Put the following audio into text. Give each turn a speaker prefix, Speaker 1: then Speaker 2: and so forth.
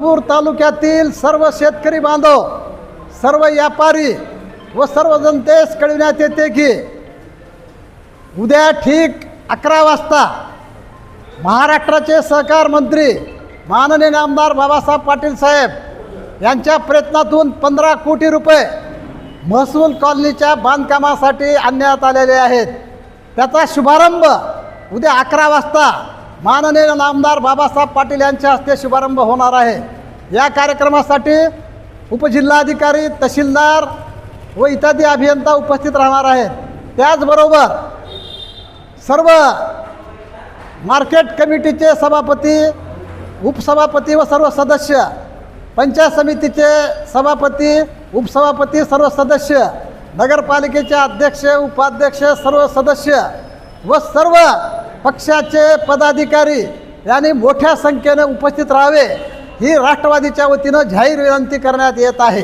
Speaker 1: पूर तालुक्यातील सर्व शेतकरी बांधव, सर्व व्यापारी व सर्व जनतेस कळविण्यात येते की उद्या ठीक 11 वाजता महाराष्ट्राचे सहकार मंत्री माननीय आमदार बाबासाहेब पाटील साहेब यांच्या प्रयत्नातून 15 कोटी रुपये महसूल कॉलनीच्या बांधकामासाठी आणण्यात आलेले आहेत। त्याचा शुभारंभ उद्या 11 वाजता माननीय आमदार बाबासाहेब पाटील यांच्या हस्ते शुभारंभ होणार आहे। या कार्यक्रमासाठी उपजिल्हाधिकारी, तहसीलदार व इत्यादी अभियंता उपस्थित राहणार आहेत। त्याचबरोबर सर्व मार्केट कमिटीचे सभापती, उपसभापती व सर्व सदस्य, पंचायत समितीचे सभापती, उपसभापती, सर्व सदस्य, नगरपालिकेचे अध्यक्ष, उपाध्यक्ष, सर्व सदस्य व सर्व पक्षाचे पदाधिकारी यांनी मोठ्या संख्येने उपस्थित राहावे ही राष्ट्रवादीच्या वतीनं जाहीर विनंती करण्यात येत आहे।